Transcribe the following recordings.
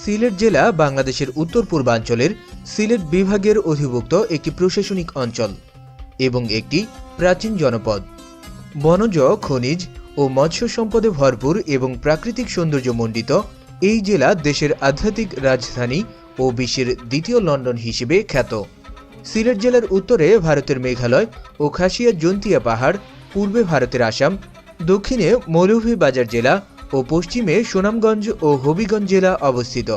সিলেট জেলা বাংলাদেশের উত্তর পূর্বাঞ্চলের সিলেট বিভাগের অধিভুক্ত একটি প্রশাসনিক অঞ্চল এবং একটি প্রাচীন জনপদ। বনজ, খনিজ ও মৎস্য সম্পদে ভরপুর এবং প্রাকৃতিক সৌন্দর্যমণ্ডিত এই জেলা দেশের আধ্যাত্মিক রাজধানী ও বিশ্বের দ্বিতীয় লন্ডন হিসেবে খ্যাত। সিলেট জেলার উত্তরে ভারতের মেঘালয় ও খাসিয়া জৈন্তিয়া পাহাড়, পূর্বে ভারতের আসাম, দক্ষিণে মৌলভীবাজার জেলা ও পশ্চিমে সুনামগঞ্জ ও হবিগঞ্জ জেলা অবস্থিত।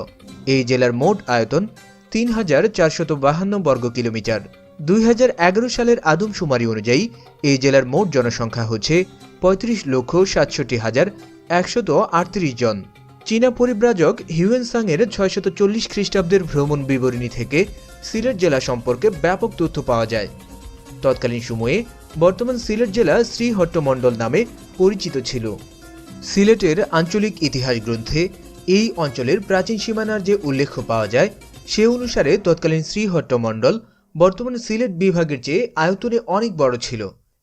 এই জেলার মোট আয়তন ৩,৪৫২ বর্গ কিলোমিটার। ২০১১ সালের আদমশুমারি অনুযায়ী এই জেলার মোট জনসংখ্যা হচ্ছে ৩৫,৬৭,১৩৮ জন। চীনা পরিব্রাজক হিউয়েন সাংয়ের ৬৪০ খ্রিস্টাব্দের ভ্রমণ বিবরণী থেকে সিলেট জেলা সম্পর্কে ব্যাপক তথ্য পাওয়া যায়। তৎকালীন সময়ে বর্তমান সিলেট জেলা শ্রীহট্ট মণ্ডল নামে পরিচিত ছিল। সিলেটের আঞ্চলিক ইতিহাস গ্রন্থে এই অঞ্চলের প্রাচীন সীমানার যে উল্লেখ পাওয়া যায় সে অনুসারে তৎকালীন শ্রীহট্ট মণ্ডল বর্তমান সিলেট বিভাগের চেয়ে আয়তনে অনেক বড় ছিল।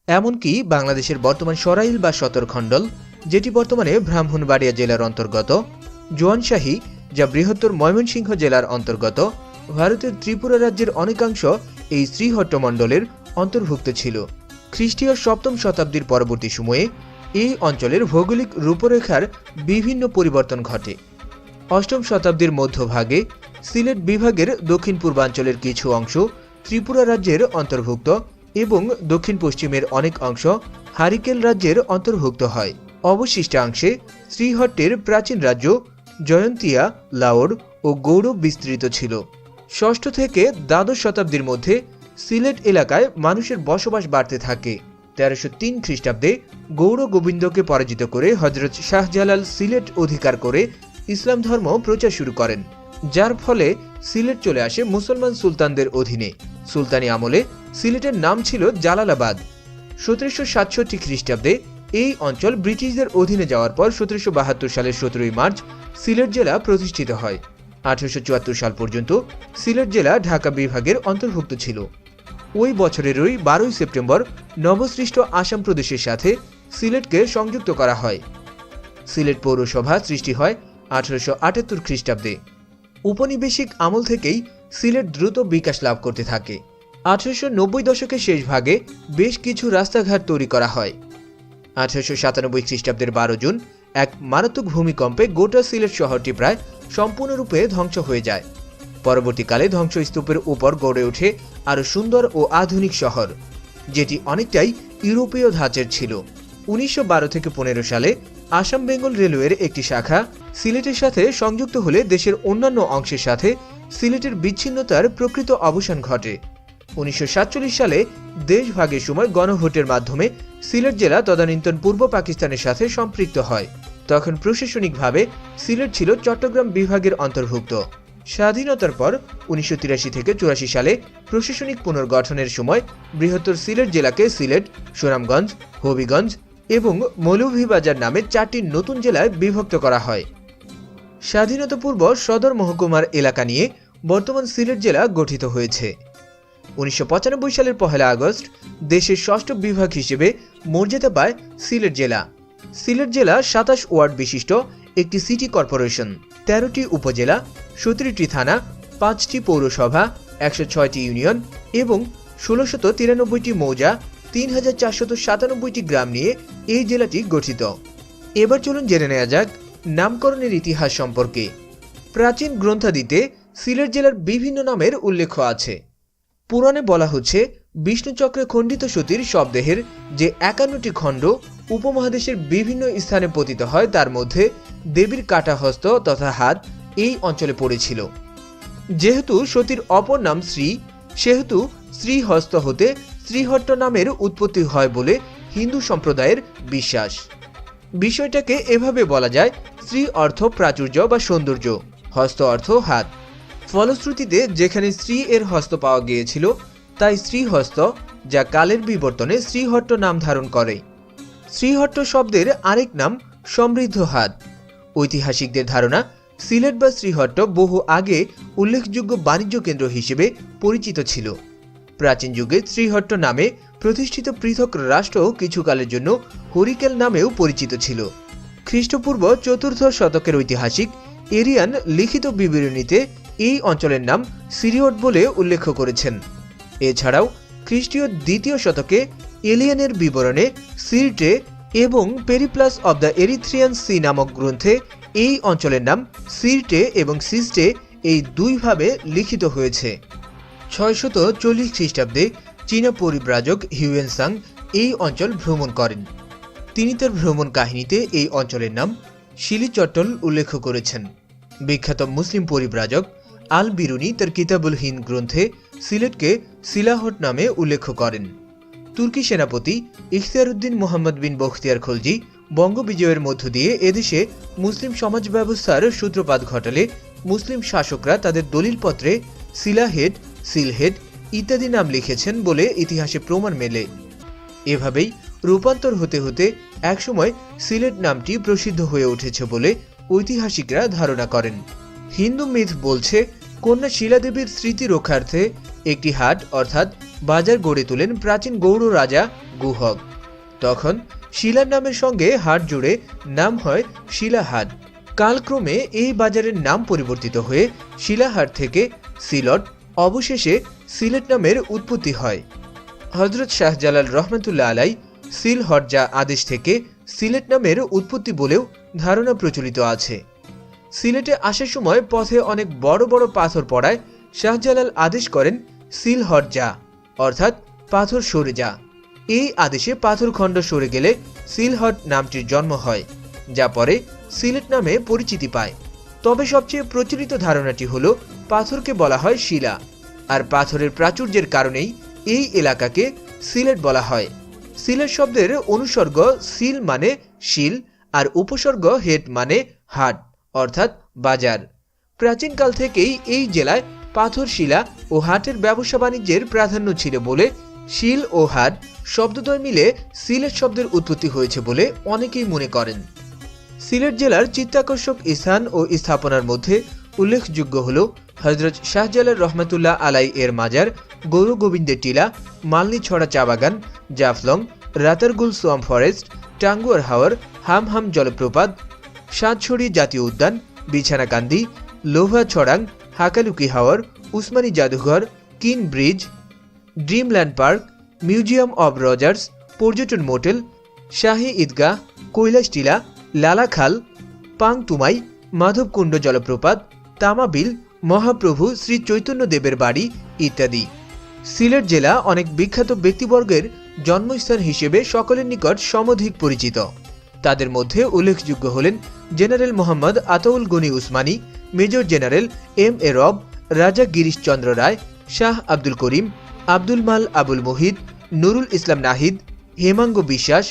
এমনকি বাংলাদেশের বর্তমান সরাইল বা সতরখণ্ডল, যেটি বর্তমানে ব্রাহ্মণবাড়িয়া জেলার অন্তর্গত, জোয়ানশাহী যা বৃহত্তর ময়মনসিংহ জেলার অন্তর্গত, ভারতের ত্রিপুরা রাজ্যের অনেকাংশ এই শ্রীহট্ট মণ্ডলের অন্তর্ভুক্ত ছিল। খ্রিস্টীয় ৭ম শতাব্দীর পরবর্তী সময়ে এই অঞ্চলের ভৌগোলিক রূপরেখার বিভিন্ন পরিবর্তন ঘটে। ৮ম শতাব্দীর মধ্যভাগে সিলেট বিভাগের দক্ষিণ পূর্বাঞ্চলের কিছু অংশ ত্রিপুরা রাজ্যের অন্তর্ভুক্ত এবং দক্ষিণ পশ্চিমের অনেক অংশ হারিকেল রাজ্যের অন্তর্ভুক্ত হয়। অবশিষ্টাংশে শ্রীহট্টের প্রাচীন রাজ্য জয়ন্তিয়া, লাওর ও গৌড় বিস্তৃত ছিল। ৬ষ্ঠ থেকে দ্বাদশ শতাব্দীর মধ্যে সিলেট এলাকায় মানুষের বসবাস বাড়তে থাকে। ১৩০৩ খ্রিস্টাব্দে গৌড় গোবিন্দকে পরাজিত করে হজরত শাহজালাল সিলেট অধিকার করে ইসলাম ধর্ম প্রচার শুরু করেন, যার ফলে সিলেট চলে আসে মুসলমান সুলতানদের অধীনে। সুলতানি আমলে সিলেটের নাম ছিল জালালাবাদ। ১৭৬৭ খ্রিস্টাব্দে এই অঞ্চল ব্রিটিশদের অধীনে যাওয়ার পর ১৭৭২ সালের ১৭ই মার্চ সিলেট জেলা প্রতিষ্ঠিত হয়। ১৮৭৪ সাল পর্যন্ত সিলেট জেলা ঢাকা বিভাগের অন্তর্ভুক্ত ছিল। ওই বছরেরই ১২ই সেপ্টেম্বর নবসৃষ্ট আসাম প্রদেশের সাথে সিলেটকে সংযুক্ত করা হয়। সিলেট পৌরসভা সৃষ্টি হয় ১৮৭৮ খ্রিস্টাব্দে। উপনিবেশিক আমল থেকেই সিলেট দ্রুত বিকাশ লাভ করতে থাকে। ১৮৯০ দশকের শেষ ভাগে বেশ কিছু রাস্তাঘাট তৈরি করা হয়। ১৮৯৭ খ্রিস্টাব্দের ১২ জুন এক মারাত্মক ভূমিকম্পে গোটা সিলেট শহরটি প্রায় সম্পূর্ণরূপে ধ্বংস হয়ে যায়। পরবর্তীকালে ধ্বংসস্তূপের উপর গড়ে ওঠে আরও সুন্দর ও আধুনিক শহর, যেটি অনেকটাই ইউরোপীয় ধাঁচের ছিল। ১৯১২ থেকে ১৫ সালে আসাম বেঙ্গল রেলওয়ের একটি শাখা সিলেটের সাথে সংযুক্ত হলে দেশের অন্যান্য অংশের সাথে সিলেটের বিচ্ছিন্নতার প্রকৃত অবসান ঘটে। ১৯৪৭ সালে দেশভাগের সময় গণভোটের মাধ্যমে সিলেট জেলা তদানীন্তন পূর্ব পাকিস্তানের সাথে সম্পৃক্ত হয়। তখন প্রশাসনিকভাবে সিলেট ছিল চট্টগ্রাম বিভাগের অন্তর্ভুক্ত। স্বাধীনতার পর ১৯৮৩ থেকে ৮৪ সালে প্রশাসনিক পুনর্গঠনের সময় বৃহত্তর সিলেট জেলাকে সিলেট, সুনামগঞ্জ, হবিগঞ্জ এবং মৌলভীবাজার নামে ৪টি নতুন জেলায় বিভক্ত করা হয়। স্বাধীনতা পূর্ব সদর মহকুমার এলাকা নিয়ে বর্তমান সিলেট জেলা গঠিত হয়েছে। ১৯৯৫ সালের ১ আগস্ট দেশের ৬ষ্ঠ বিভাগ হিসেবে মর্যাদা পায় সিলেট জেলা। সিলেট জেলা ২৭ ওয়ার্ড বিশিষ্ট একটি সিটি কর্পোরেশন, ১৩টি উপজেলা, ১৭টি থানা, ৫টি পৌরসভা, ১০৬টি ইউনিয়ন এবং ১৬৯৩টি মৌজা, ৩,৪৯৭টি গ্রাম নিয়ে এই জেলাটি গঠিত। এবার চলুন জেনে নেওয়া যাক নামকরণের ইতিহাস সম্পর্কে। প্রাচীন গ্রন্থাদিতে সিলেট জেলার বিভিন্ন নামের উল্লেখ আছে। পুরাণে বলা হচ্ছে বিষ্ণুচক্রে খণ্ডিত সতীর শবদেহের যে ৫১টি খণ্ড উপমহাদেশের বিভিন্ন স্থানে পতিত হয় তার মধ্যে দেবীর কাটা হস্ত তথা হাত এই অঞ্চলে পড়েছিল। যেহেতু সতীর অপর নাম শ্রী, সেহেতু শ্রীহস্ত হতে শ্রীহট্ট নামের উৎপত্তি হয় বলে হিন্দু সম্প্রদায়ের বিশ্বাস। বিষয়টাকে এভাবে বলা যায়, শ্রী অর্থ প্রাচুর্য বা সৌন্দর্য, হস্ত অর্থ হাত। ফলশ্রুতিতে যেখানে শ্রী এর হস্ত পাওয়া গিয়েছিল তাই শ্রীহস্ত, যা কালের বিবর্তনে শ্রীহট্ট নাম ধারণ করে। শ্রীহট্ট শব্দের আরেক নাম সমৃদ্ধ হাত। ঐতিহাসিকদের ধারণা সিলেট বা শ্রীহট্ট বহু আগে উল্লেখযোগ্য বাণিজ্য কেন্দ্র হিসেবে পরিচিত ছিল। প্রাচীন যুগে শ্রীহট্ট নামে প্রতিষ্ঠিত পৃথক রাষ্ট্র কিছুকালের জন্য হরিকেল নামেও পরিচিত ছিল। খ্রিস্টপূর্ব ৪র্থ শতকের ঐতিহাসিক এরিয়ান লিখিত বিবরণীতে এই অঞ্চলের নাম সিরিয়ট বলে উল্লেখ করেছেন। এছাড়াও খ্রিস্টীয় 2য় শতকে এলিয়ানের বিবরণে সিরটে এবং Periplus of the Erythraean Sea নামক গ্রন্থে এই অঞ্চলের নাম সিরটে এবং সিস্টে এই দুইভাবে লিখিত হয়েছে। 640 খ্রিস্টাব্দে চীনা পরিব্রাজক হিউয়েনসাং এই অঞ্চল ভ্রমণ করেন। তিনি তার ভ্রমণ কাহিনীতে এই অঞ্চলের নাম শিলিচট্টল উল্লেখ করেছেন। বিখ্যাত মুসলিম পরিব্রাজক আল বিরুনি তার কিতাবুল হিন্দ গ্রন্থে সিলেটকে সিলাহট নামে উল্লেখ করেন। তুর্কি সেনাপতি ইখতিয়ারউদ্দিন মোহাম্মদ বিন বখতিয়ার খলজি বঙ্গ বিজয়ের মধ্য দিয়ে এদেশে মুসলিম সমাজ ব্যবস্থার সূত্রপাত ঘটালে মুসলিম শাসকরা তাদের দলিলপত্রে সিলাহেড, সিলহেড ইত্যাদি নাম লিখেছেন বলে ইতিহাসে প্রমাণ মেলে। এভাবেই রূপান্তর হতে হতে একসময় সিলেট নামটি প্রসিদ্ধ হয়ে উঠেছে বলে ঐতিহাসিকরা ধারণা করেন। হিন্দু মিথ বলছে কন্যা শিলাদেবীর স্মৃতি রক্ষার্থে একটি হাট অর্থাৎ বাজার গড়ে তোলেন প্রাচীন গৌড় রাজা গুহক। তখন শিলার নামের সঙ্গে হাট জুড়ে নাম হয় শিলাহাট। কালক্রমে এই বাজারের নাম পরিবর্তিত হয়ে শিলাহাট থেকে সিলট, অবশেষে সিলেট নামের উৎপত্তি হয়। হযরত শাহজালাল রহমাতুল্লাহ আলাই সিলহট্জা আদেশ থেকে সিলেট নামের উৎপত্তি বলেও ধারণা প্রচলিত আছে। সিলেটে আসার সময় পথে অনেক বড় বড় পাথর পড়ায় শাহজালাল আদেশ করেন সিলহট্জা অর্থাৎ পাথর সরে যা। এই আদেশে পাথরখণ্ড সরে গেলে সিলহট নামটির জন্ম হয়, যা পরে সিলেট নামে পরিচিতি পায়। তবে সবচেয়ে প্রচলিত ধারণাটি হলো পাথরকে বলা হয় শিলা, আর পাথরের প্রাচুর্যের কারণেই এই এলাকাকে সিলেট বলা হয়। সিলেট শব্দের অনুসর্গ সিল মানে শিল আর উপসর্গ হেড মানে হাট অর্থাৎ বাজার। প্রাচীনকাল থেকেই এই জেলায় পাথর, শিলা ও হাটের ব্যবসা বাণিজ্যের প্রাধান্য ছিল বলে শিল ও হাট শব্দদ্বয় মিলে সিলেট শব্দের উৎপত্তি হয়েছে বলে অনেকেই মনে করেন। সিলেট জেলার চিত্তাকর্ষক স্থান ও স্থাপনার মধ্যে উল্লেখযোগ্য হল হযরত শাহজালাল রহমাতুল্লাহ আলাই এর মাজার, গৌর গোবিন্দের টিলা, মালনীছড়া চা বাগান, জাফলং, রাতারগুল সোয়াম ফরেস্ট, টাঙ্গুয়ার হাওর, হামহাম জলপ্রপাত, সাতছড়ি জাতীয় উদ্যান, বিছানাকান্দি, লোভা ছড়াং, হাকালুকি হাওর, উসমানী জাদুঘর, Keane Bridge, Dreamland Park, Museum of রজার্স, পর্যটন মোটেল, শাহী ঈদগাহ, কৈলাস টিলা, লালাখাল, পাংতুমাই, মাধবকুণ্ড জলপ্রপাত, তামাবিল, মহাপ্রভু শ্রী চৈতন্য দেবের বাড়ি ইত্যাদি। সিলেট জেলা অনেক বিখ্যাত ব্যক্তিবর্গের জন্মস্থান হিসেবে সকলের নিকট সমধিক পরিচিত। তাদের মধ্যে উল্লেখযোগ্য হলেন general Mohammad Ataul Gani Osmani, major general M A Rab, Raja Girishchandra রায়, শাহ আব্দুল করিম, আব্দুল মাল আবুল মুহিত, নুরুল ইসলাম নাহিদ, হেমাঙ্গ বিশ্বাস,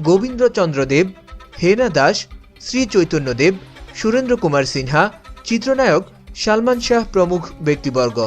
গোবিন্দ্রচন্দ্র দেব, হেনা দাস, শ্রী চৈতন্য দেব, সুরেন্দ্র কুমার সিনহা, চিত্রনায়ক সালমান শাহ প্রমুখ ব্যক্তিবর্গ।